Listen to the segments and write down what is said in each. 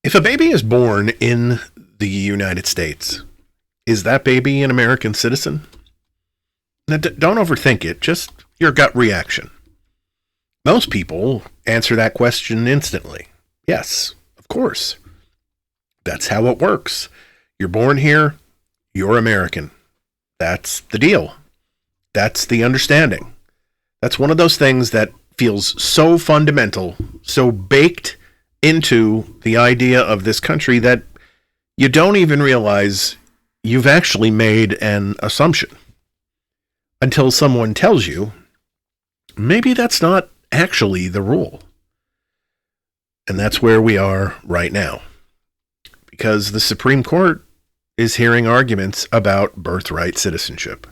If a baby is born in the United States, is that baby an American citizen? Now, don't overthink it, just your gut reaction. Most people answer that question instantly. Yes, of course. That's how it works. You're born here, you're American. That's the deal. That's the understanding. That's one of those things that feels so fundamental, so baked into the idea of this country that you don't even realize you've actually made an assumption until someone tells you maybe that's not actually the rule. And that's where we are right now, because the Supreme Court is hearing arguments about birthright citizenship,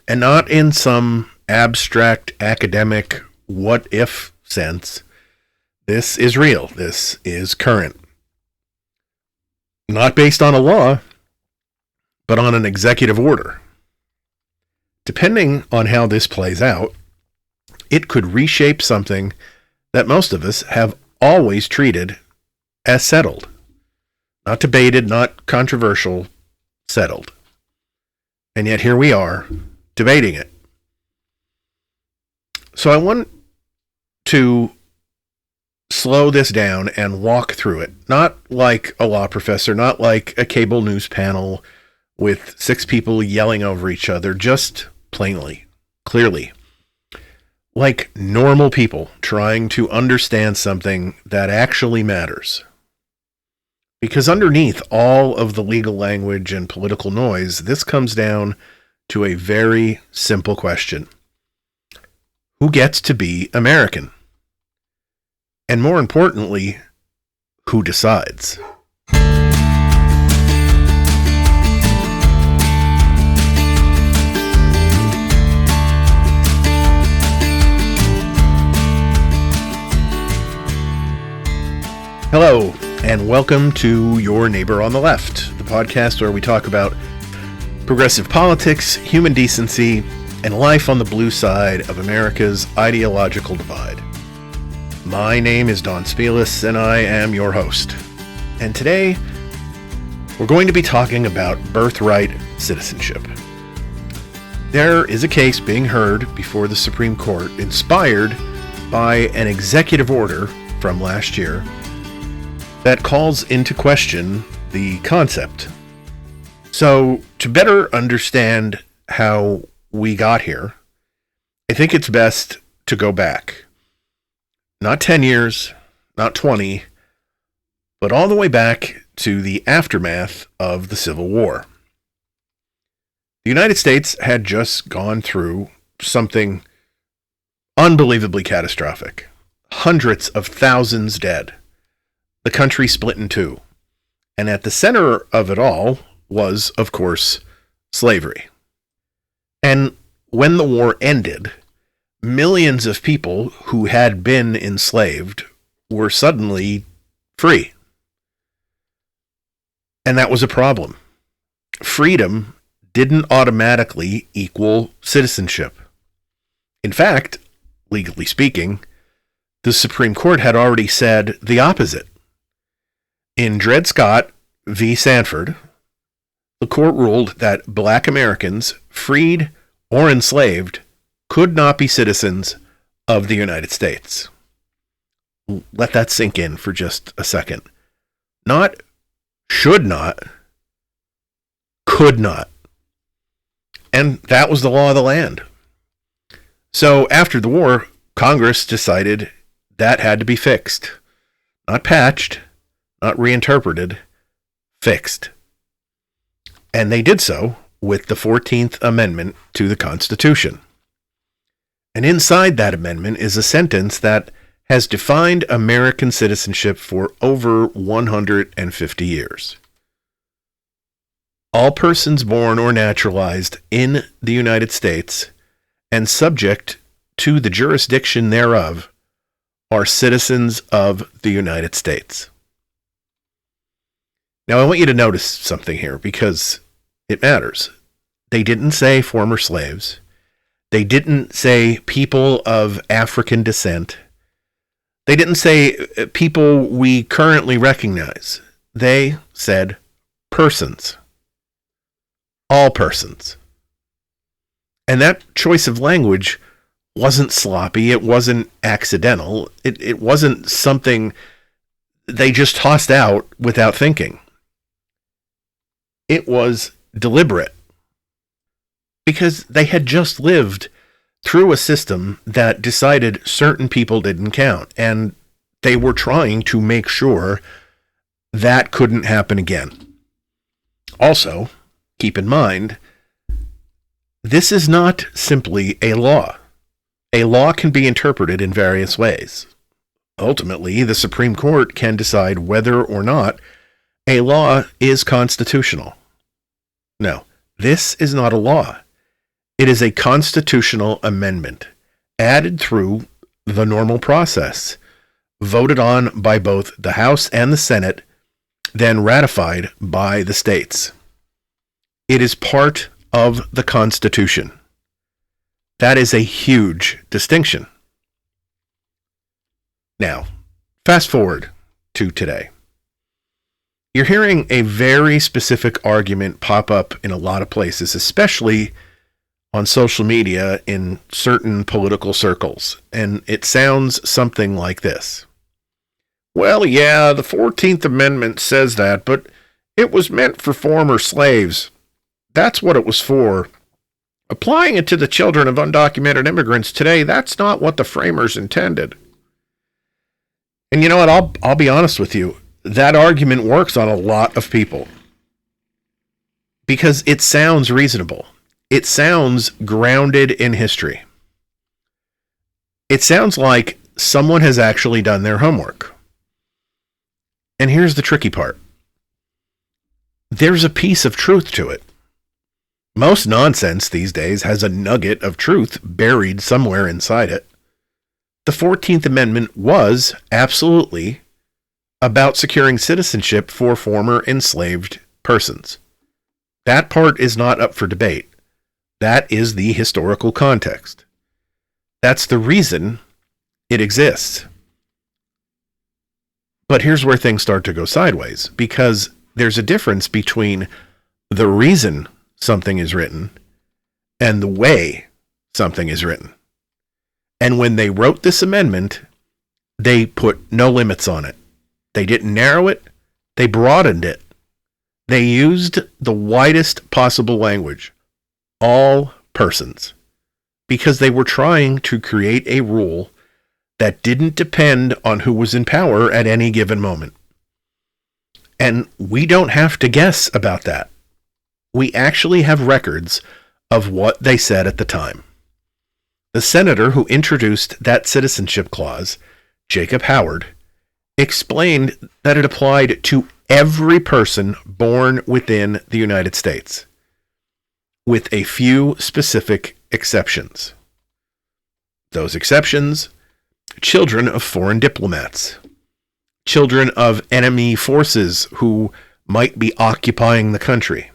and not in some abstract academic what if sense. This is real. This is current. Not based on a law, but on an executive order. Depending on how this plays out, it could reshape something that most of us have always treated as settled. Not debated, not controversial, settled. And yet here we are, debating it. So I want to slow this down and walk through it. Not like a law professor, not like a cable news panel with 6 people yelling over each other, just plainly, clearly. Like normal people trying to understand something that actually matters. Because underneath all of the legal language and political noise, this comes down to a very simple question. Who gets to be American? And more importantly, who decides? Hello, and welcome to Your Neighbor on the Left, the podcast where we talk about progressive politics, human decency, and life on the blue side of America's ideological divide. My name is Don Spielis, and I am your host. And today, we're going to be talking about birthright citizenship. There is a case being heard before the Supreme Court inspired by an executive order from last year that calls into question the concept. So, to better understand how we got here, I think it's best to go back. Not 10 years, not 20, but all the way back to the aftermath of the Civil War. The United States had just gone through something unbelievably catastrophic. Hundreds of thousands dead. The country split in two. And at the center of it all was, of course, slavery. And when the war ended, millions of people who had been enslaved were suddenly free. And that was a problem. Freedom didn't automatically equal citizenship. In fact, legally speaking, the Supreme Court had already said the opposite. In Dred Scott v. Sanford, the court ruled that Black Americans, freed or enslaved, could not be citizens of the United States. Let that sink in for just a second. Not should not, could not. And that was the law of the land. So after the war, Congress decided that had to be fixed. Not patched, not reinterpreted, fixed. And they did so with the 14th Amendment to the Constitution. And inside that amendment is a sentence that has defined American citizenship for over 150 years. All persons born or naturalized in the United States and subject to the jurisdiction thereof are citizens of the United States. Now, I want you to notice something here because it matters. They didn't say former slaves. They didn't say people of African descent. They didn't say people we currently recognize. They said persons. All persons. And that choice of language wasn't sloppy. It wasn't accidental. It wasn't something they just tossed out without thinking. It was deliberate. Because they had just lived through a system that decided certain people didn't count. And they were trying to make sure that couldn't happen again. Also, keep in mind, this is not simply a law. A law can be interpreted in various ways. Ultimately, the Supreme Court can decide whether or not a law is constitutional. No, this is not a law. It is a constitutional amendment, added through the normal process, voted on by both the House and the Senate, then ratified by the states. It is part of the Constitution. That is a huge distinction. Now, fast forward to today. You're hearing a very specific argument pop up in a lot of places, especially on social media in certain political circles, and it sounds something like this. Well, yeah, the 14th Amendment says that, but it was meant for former slaves. That's what it was for. Applying it to the children of undocumented immigrants today, that's not what the framers intended. And you know what? I'll be honest with you. That argument works on a lot of people. Because it sounds reasonable. It sounds grounded in history. It sounds like someone has actually done their homework. And here's the tricky part. There's a piece of truth to it. Most nonsense these days has a nugget of truth buried somewhere inside it. The 14th Amendment was absolutely about securing citizenship for former enslaved persons. That part is not up for debate. That is the historical context. That's the reason it exists. But here's where things start to go sideways, because there's a difference between the reason something is written and the way something is written. And when they wrote this amendment, they put no limits on it. They didn't narrow it. They broadened it. They used the widest possible language. All persons. Because they were trying to create a rule that didn't depend on who was in power at any given moment. And we don't have to guess about that. We actually have records of what they said at the time. The senator who introduced that citizenship clause, Jacob Howard, explained that it applied to every person born within the United States, with a few specific exceptions. Those exceptions: children of foreign diplomats, children of enemy forces who might be occupying the country.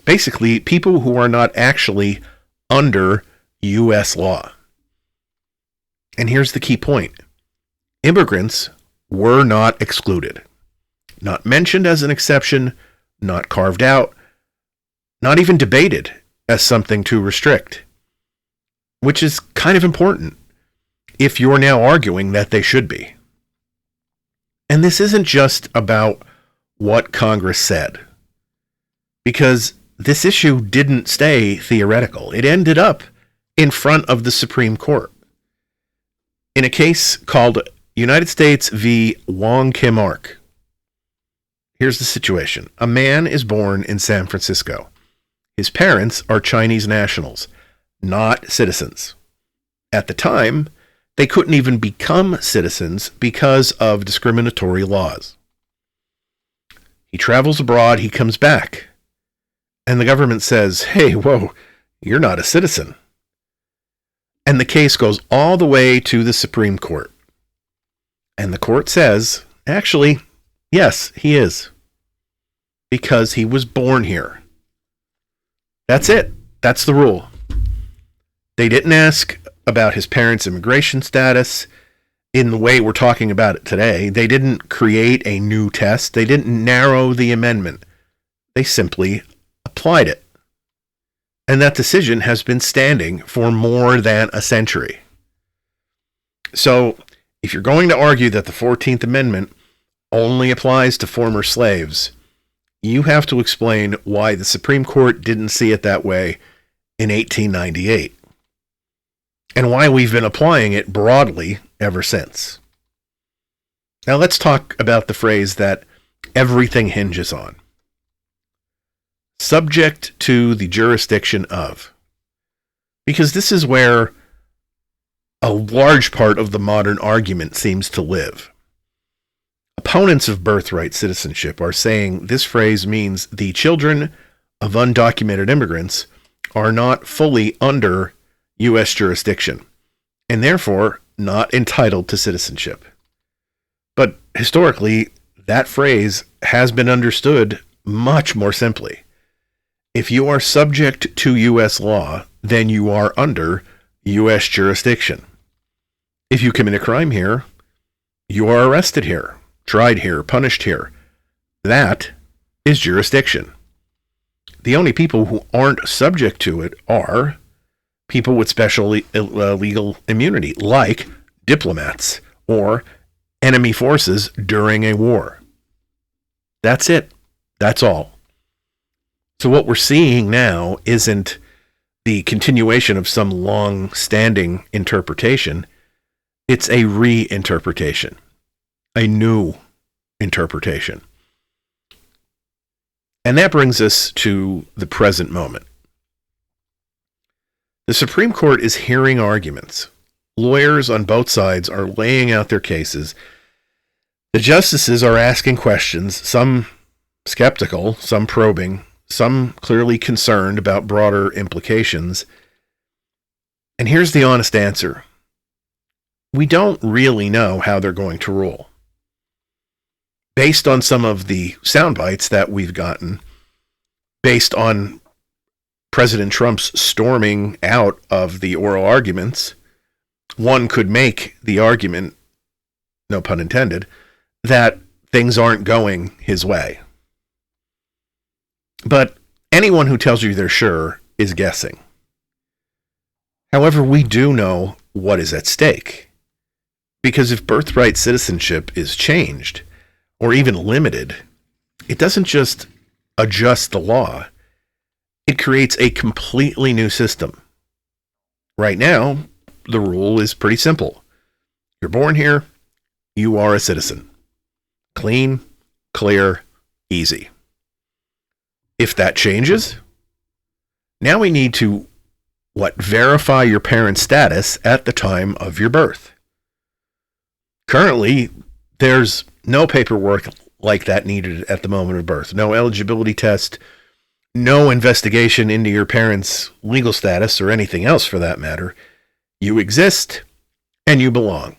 Basically, people who are not actually under U.S. law. And here's the key point. Immigrants were not excluded. Not mentioned as an exception, not carved out, not even debated as something to restrict. Which is kind of important if you're now arguing that they should be. And this isn't just about what Congress said. Because this issue didn't stay theoretical. It ended up in front of the Supreme Court in a case called United States v. Wong Kim Ark. Here's the situation. A man is born in San Francisco. His parents are Chinese nationals, not citizens. At the time, they couldn't even become citizens because of discriminatory laws. He travels abroad, he comes back, and the government says, hey, whoa, you're not a citizen. And the case goes all the way to the Supreme Court. And the court says, actually, yes, he is. Because he was born here. That's it. That's the rule. They didn't ask about his parents' immigration status. in the way we're talking about it today. They didn't create a new test. They didn't narrow the amendment. They simply applied it. And that decision has been standing for more than a century. So, if you're going to argue that the 14th Amendment only applies to former slaves, you have to explain why the Supreme Court didn't see it that way in 1898, and why we've been applying it broadly ever since. Now let's talk about the phrase that everything hinges on. Subject to the jurisdiction of. Because this is where a large part of the modern argument seems to live. Opponents of birthright citizenship are saying this phrase means the children of undocumented immigrants are not fully under U.S. jurisdiction, and therefore not entitled to citizenship. But historically, that phrase has been understood much more simply. If you are subject to U.S. law, then you are under U.S. jurisdiction. If you commit a crime here, you are arrested here, tried here, punished here. That is jurisdiction. The only people who aren't subject to it are people with special legal immunity, like diplomats or enemy forces during a war. That's it. That's all. So what we're seeing now isn't the continuation of some long-standing interpretation. It's a reinterpretation, a new interpretation. And that brings us to the present moment. The Supreme Court is hearing arguments. Lawyers on both sides are laying out their cases. The justices are asking questions, some skeptical, some probing, some clearly concerned about broader implications. And here's the honest answer. We don't really know how they're going to rule. Based on some of the sound bites that we've gotten, based on President Trump's storming out of the oral arguments, one could make the argument, no pun intended, that things aren't going his way. But anyone who tells you they're sure is guessing. However, we do know what is at stake. Because if birthright citizenship is changed, or even limited, it doesn't just adjust the law. It creates a completely new system. Right now, the rule is pretty simple. You're born here, you are a citizen. Clean, clear, easy. If that changes, now we need to, verify your parent's status at the time of your birth. Currently, there's no paperwork like that needed at the moment of birth. No eligibility test, no investigation into your parents' legal status or anything else for that matter. You exist and you belong.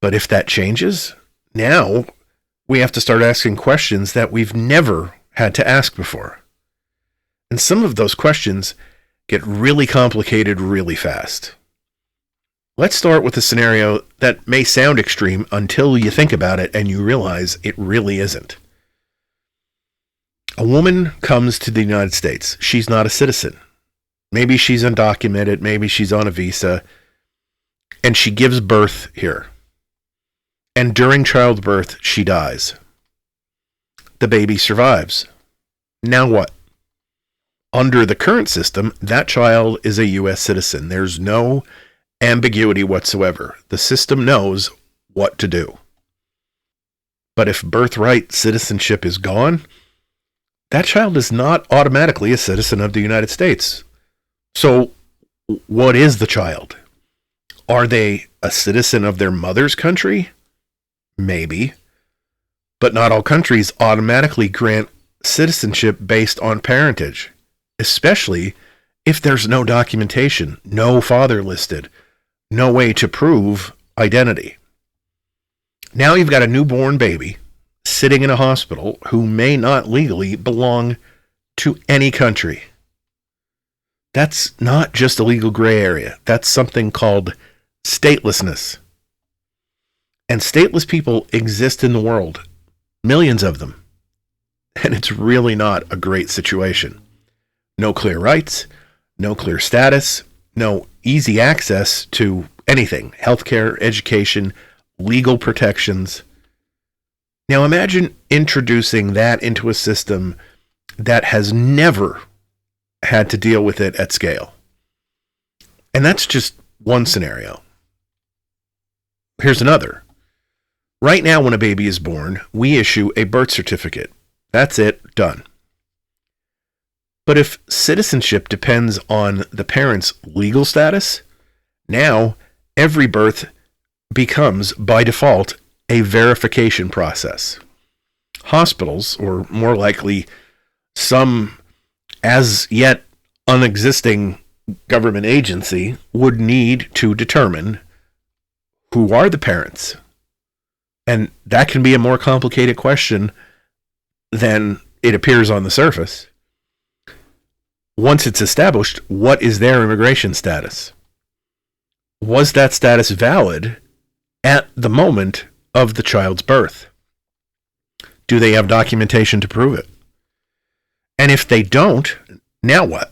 But if that changes, now we have to start asking questions that we've never had to ask before. And some of those questions get really complicated really fast. Let's start with a scenario that may sound extreme until you think about it and you realize it really isn't. A woman comes to the United States. She's not a citizen. Maybe she's undocumented, maybe she's on a visa, and she gives birth here. And during childbirth, she dies. The baby survives. Now what? Under the current system, that child is a U.S. citizen. There's no ambiguity whatsoever. The system knows what to do. But if birthright citizenship is gone, that child is not automatically a citizen of the United States. So, what is the child? Are they a citizen of their mother's country? Maybe. But not all countries automatically grant citizenship based on parentage, especially if there's no documentation, no father listed, no way to prove identity. Now you've got a newborn baby sitting in a hospital who may not legally belong to any country. That's not just a legal gray area. That's something called statelessness. And stateless people exist in the world, millions of them. And it's really not a great situation. No clear rights, no clear status, no easy access to anything, healthcare, education, legal protections. Now imagine introducing that into a system that has never had to deal with it at scale. And that's just one scenario. Here's another. Right now, when a baby is born, we issue a birth certificate. That's it, done. But if citizenship depends on the parent's legal status, now every birth becomes, by default, a verification process. Hospitals, or more likely some as yet unexisting government agency, would need to determine who are the parents. And that can be a more complicated question than it appears on the surface. Once it's established, what is their immigration status? Was that status valid at the moment of the child's birth? Do they have documentation to prove it? And if they don't, now what?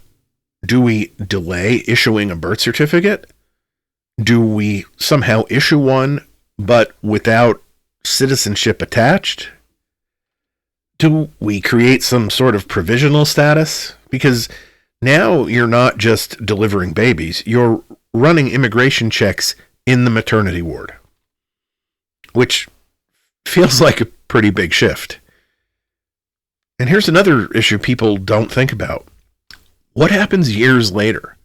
Do we delay issuing a birth certificate? Do we somehow issue one, but without citizenship attached? Do we create some sort of provisional status? Because now you're not just delivering babies, you're running immigration checks in the maternity ward, which feels like a pretty big shift. And here's another issue people don't think about. What happens years later?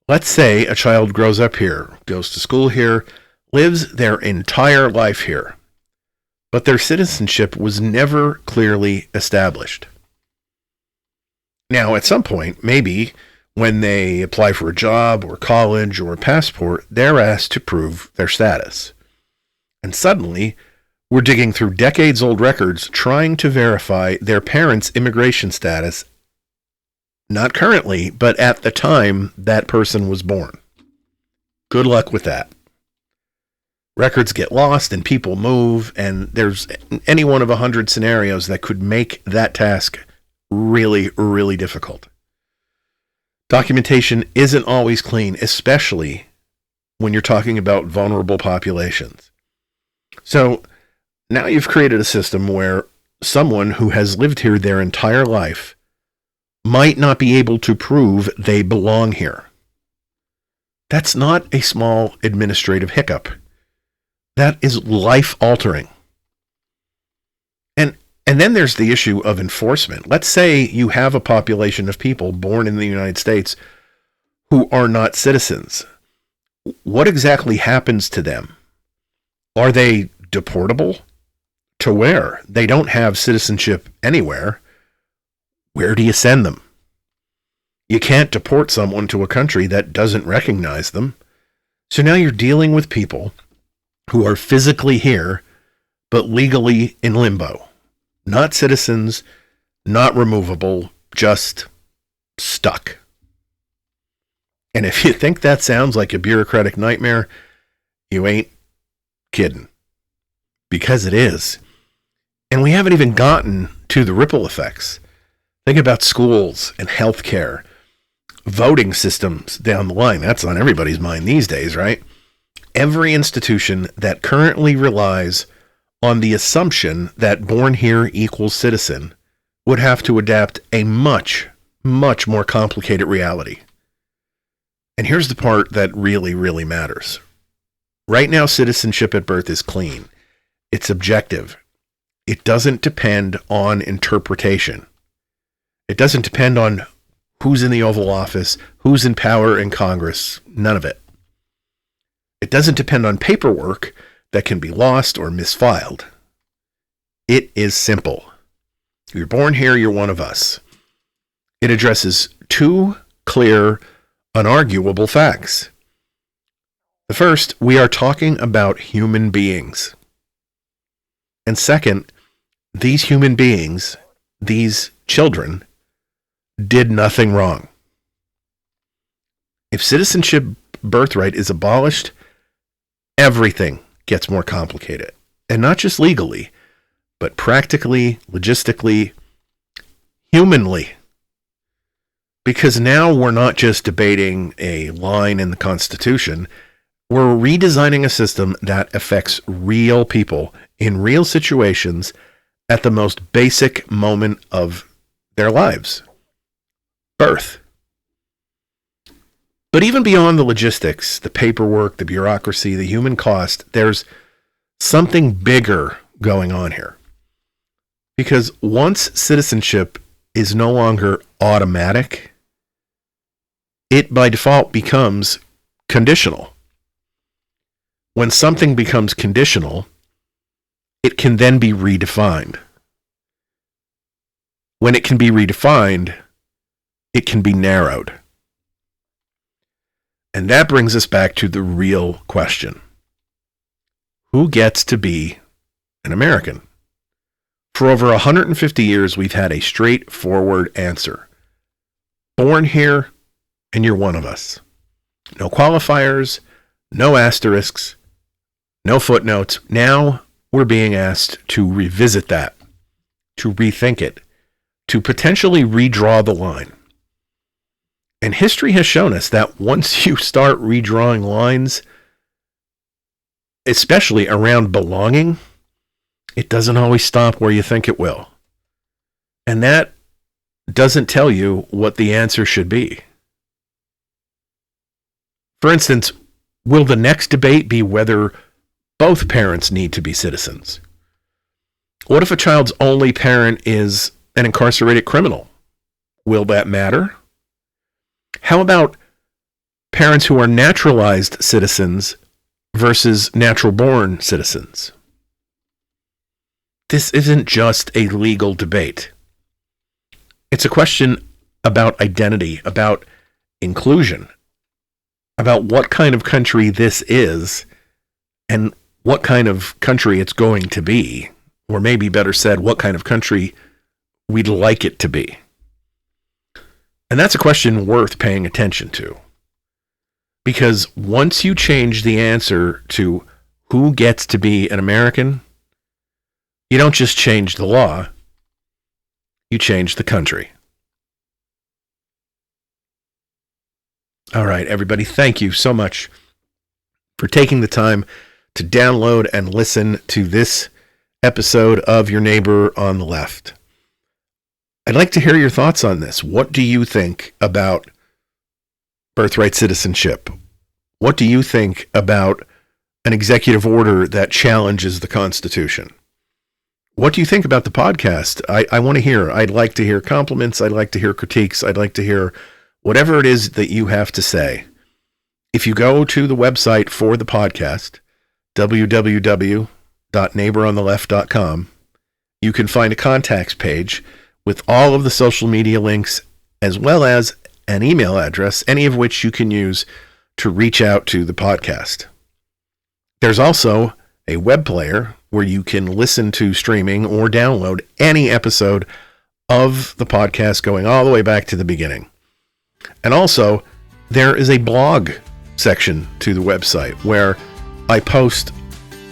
Let's say a child grows up here, goes to school here, lives their entire life here, but their citizenship was never clearly established. Now, at some point, maybe when they apply for a job or college or a passport, they're asked to prove their status. And suddenly, we're digging through decades-old records trying to verify their parents' immigration status, not currently, but at the time that person was born. Good luck with that. Records get lost and people move, and there's any one of 100 scenarios that could make that task really, really difficult. Documentation isn't always clean, especially when you're talking about vulnerable populations. So now you've created a system where someone who has lived here their entire life might not be able to prove they belong here. That's not a small administrative hiccup. That is life-altering. And then there's the issue of enforcement. Let's say you have a population of people born in the United States who are not citizens. What exactly happens to them? Are they deportable? To where? They don't have citizenship anywhere. Where do you send them? You can't deport someone to a country that doesn't recognize them. So now you're dealing with people who are physically here, but legally in limbo. Not citizens, not removable, just stuck. And if you think that sounds like a bureaucratic nightmare, you ain't kidding. Because it is. And we haven't even gotten to the ripple effects. Think about schools and healthcare, voting systems down the line. That's on everybody's mind these days, right? Every institution that currently relies on the assumption that born here equals citizen would have to adapt a much, much more complicated reality. And here's the part that really, really matters. Right now, citizenship at birth is clean. It's objective. It doesn't depend on interpretation. It doesn't depend on who's in the Oval Office, who's in power in Congress, none of it. It doesn't depend on paperwork that can be lost or misfiled. It is simple. You're born here, you're one of us. It addresses two clear, unarguable facts. The first, we are talking about human beings. And second, these human beings, these children, did nothing wrong. If citizenship birthright is abolished, everything gets more complicated. And not just legally, but practically, logistically, humanly. Because now we're not just debating a line in the Constitution, we're redesigning a system that affects real people in real situations at the most basic moment of their lives. Birth. But even beyond the logistics, the paperwork, the bureaucracy, the human cost, there's something bigger going on here. Because once citizenship is no longer automatic, it by default becomes conditional. When something becomes conditional, it can then be redefined. When it can be redefined, it can be narrowed. And that brings us back to the real question. Who gets to be an American? For over 150 years, we've had a straightforward answer. Born here, and you're one of us. No qualifiers, no asterisks, no footnotes. Now we're being asked to revisit that, to rethink it, to potentially redraw the line. And history has shown us that once you start redrawing lines, especially around belonging, it doesn't always stop where you think it will. And that doesn't tell you what the answer should be. For instance, will the next debate be whether both parents need to be citizens? What if a child's only parent is an incarcerated criminal? Will that matter? How about parents who are naturalized citizens versus natural-born citizens? This isn't just a legal debate. It's a question about identity, about inclusion, about what kind of country this is and what kind of country it's going to be, or maybe better said, what kind of country we'd like it to be. And that's a question worth paying attention to. Because once you change the answer to who gets to be an American, you don't just change the law, you change the country. All right, everybody, thank you so much for taking the time to download and listen to this episode of Your Neighbor on the Left. I'd like to hear your thoughts on this. What do you think about birthright citizenship? What do you think about an executive order that challenges the Constitution? What do you think about the podcast? I want to hear. I'd like to hear compliments. I'd like to hear critiques. I'd like to hear whatever it is that you have to say. If you go to the website for the podcast, www.neighborontheleft.com, you can find a contacts page with all of the social media links, as well as an email address, any of which you can use to reach out to the podcast. There's also a web player where you can listen to streaming or download any episode of the podcast going all the way back to the beginning. And also, there is a blog section to the website where I post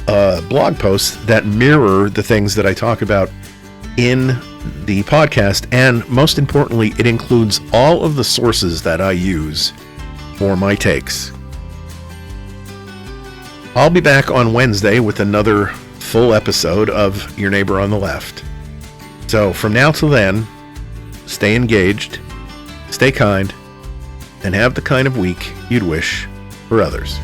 blog posts that mirror the things that I talk about in the podcast, and most importantly, it includes all of the sources that I use for my takes. I'll be back on Wednesday with another full episode of Your Neighbor on the Left. So from now till then, stay engaged, stay kind, and have the kind of week you'd wish for others.